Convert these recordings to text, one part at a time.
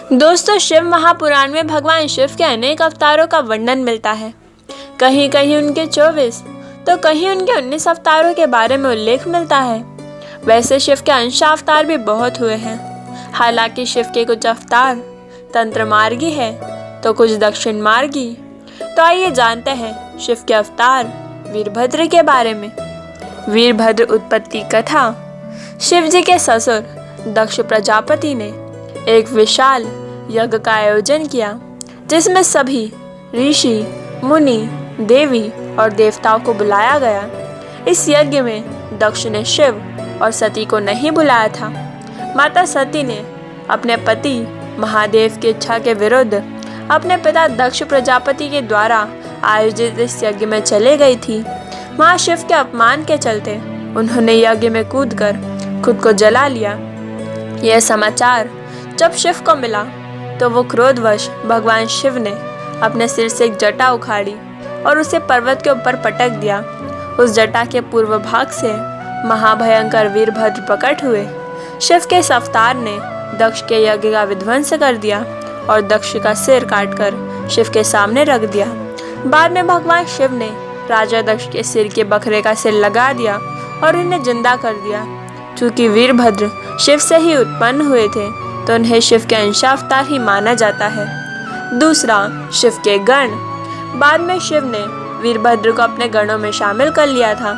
दोस्तों, शिव महापुराण में भगवान शिव के अनेक अवतारों का वर्णन मिलता है। कहीं कहीं उनके 24 तो कहीं उनके 19 अवतारों के बारे में उल्लेख मिलता है। वैसे शिव के अंशावतार भी बहुत हुए हैं। हालांकि शिव के कुछ अवतार तंत्र मार्गी है तो कुछ दक्षिण मार्गी। तो आइए जानते हैं शिव के अवतार वीरभद्र के बारे में। वीरभद्र उत्पत्ति कथा। शिव जी के ससुर दक्ष प्रजापति ने एक विशाल यज्ञ का आयोजन किया जिसमें सभी ऋषि, मुनि, देवी और देवताओं को बुलाया गया। इस यज्ञ में दक्ष ने शिव और सती को नहीं बुलाया था। माता सती ने अपने पति महादेव की इच्छा के विरुद्ध अपने पिता दक्ष प्रजापति के द्वारा आयोजित इस यज्ञ में चले गई थी। महाशिव के अपमान के चलते उन्होंने यज्ञ में कूदकर खुद को जला लिया। यह समाचार जब शिव को मिला तो वो क्रोधवश भगवान शिव ने अपने सिर से एक जटा उखाड़ी और उसे पर्वत के ऊपर पटक दिया। उस जटा के पूर्व भाग से महाभयंकर वीरभद्र प्रकट हुए। शिव के इस अवतार ने दक्ष के यज्ञ का विध्वंस कर दिया और दक्ष का सिर काटकर शिव के सामने रख दिया। बाद में भगवान शिव ने राजा दक्ष के सिर के बकरे का सिर लगा दिया और उन्हें जिंदा कर दिया। चूँकि वीरभद्र शिव से ही उत्पन्न हुए थे तो उन्हें शिव के अंशावतार ही माना जाता है। दूसरा, शिव के गण। बाद में शिव ने वीरभद्र को अपने गणों में शामिल कर लिया था।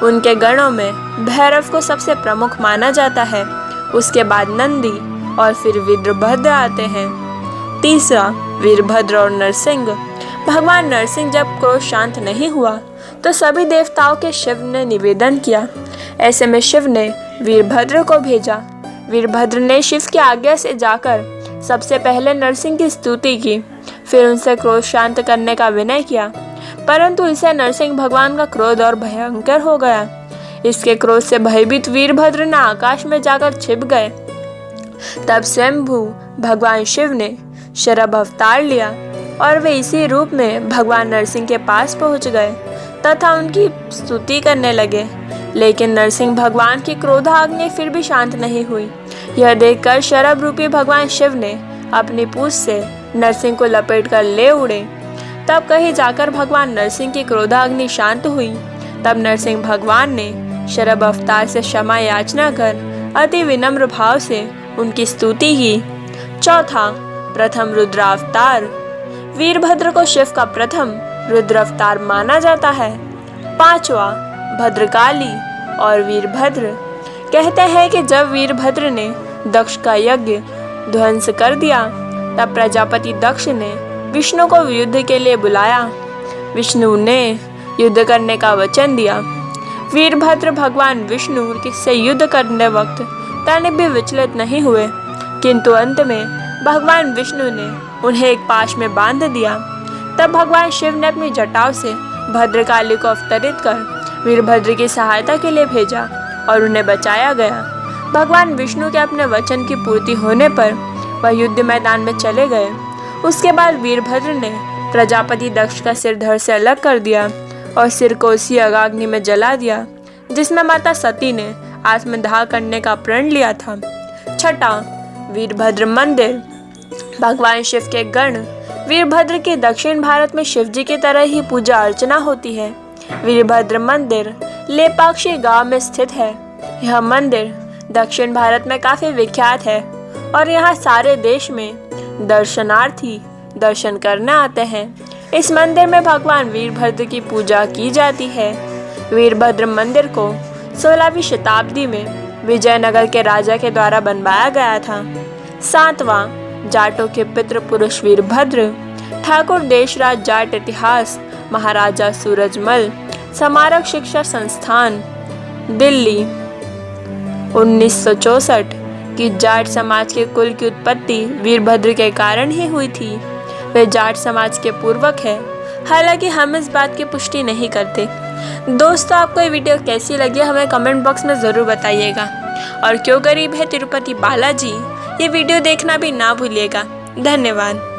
उनके गणों में भैरव को सबसे प्रमुख माना जाता है। उसके बाद नंदी और फिर वीरभद्र आते हैं। तीसरा, वीरभद्र और नरसिंह। भगवान नरसिंह जब क्रोध शांत नहीं हुआ तो सभी देवताओं के शिव ने निवेदन किया। ऐसे में शिव ने वीरभद्र को भेजा। वीरभद्र ने शिव की आज्ञा से जाकर सबसे पहले नरसिंह की स्तुति की, फिर उनसे क्रोध शांत करने का विनय किया। परंतु इससे नरसिंह भगवान का क्रोध और भयंकर हो गया। इसके क्रोध से भयभीत वीरभद्र ने आकाश में जाकर छिप गए। तब स्वयंभू भगवान शिव ने शरभ अवतार लिया और वे इसी रूप में भगवान नरसिंह के पास पहुंच गए तथा उनकी स्तुति करने लगे। लेकिन नरसिंह भगवान की क्रोधाग्नि फिर भी शांत नहीं हुई। यह देखकर शरभ रूपी भगवान शिव ने अपनी पूंछ से नरसिंह को लपेट कर ले उड़े। तब कहीं जाकर भगवान नरसिंह की क्रोधाग्नि शांत हुई। तब नरसिंह भगवान ने शरभ अवतार से क्षमा याचना कर अति विनम्र भाव से उनकी स्तुति की। चौथा, प्रथम रुद्रावतार। वीरभद्र को शिव का प्रथम रुद्र अवतार माना जाता है। पांचवा, भद्रकाली और वीरभद्र। कहते हैं कि जब वीरभद्र ने दक्ष का यज्ञ ध्वंस कर दिया तब प्रजापति दक्ष ने विष्णु को युद्ध के लिए बुलाया। विष्णु ने युद्ध करने का वचन दिया। वीरभद्र भगवान विष्णु से युद्ध करने वक्त तनिक भी विचलित नहीं हुए, किंतु अंत में भगवान विष्णु ने उन्हें एक पाश में बांध दिया। तब भगवान शिव ने अपनी जटाओं से भद्रकाली को अवतरित कर वीरभद्र की सहायता के लिए भेजा और उन्हें बचाया गया। भगवान विष्णु के अपने वचन की पूर्ति होने पर वह युद्ध मैदान में चले गए। उसके बाद वीरभद्र ने प्रजापति दक्ष का सिर धड़ से अलग कर दिया और सिर को उसी अग्नि में जला दिया जिसमें माता सती ने आत्मदाह करने का प्रण लिया था। छठा, वीरभद्र मंदिर। भगवान शिव के गण। वीरभद्र के दक्षिण भारत में शिव जी की तरह ही पूजा अर्चना होती है। वीरभद्र मंदिर लेपाक्षी गांव में स्थित है। यह मंदिर दक्षिण भारत में काफी विख्यात है और यहाँ सारे देश में दर्शनार्थी दर्शन करने आते हैं। इस मंदिर में भगवान वीरभद्र की पूजा की जाती है। वीरभद्र मंदिर को 16वीं शताब्दी में विजयनगर के राजा के द्वारा बनवाया गया था। सातवां, जाटों के पितृ पुरुष वीरभद्र। ठाकुर देशराज जाट इतिहास महाराजा सूरजमल स्मारक शिक्षा संस्थान दिल्ली 1964 की जाट समाज के कुल की उत्पत्ति वीरभद्र के कारण ही हुई थी। वे जाट समाज के पूर्वक है। हालांकि हम इस बात की पुष्टि नहीं करते। दोस्तों, आपको ये वीडियो कैसी लगी हमें कमेंट बॉक्स में ज़रूर बताइएगा और क्यों गरीब है तिरुपति बालाजी ये वीडियो देखना भी ना भूलिएगा। धन्यवाद।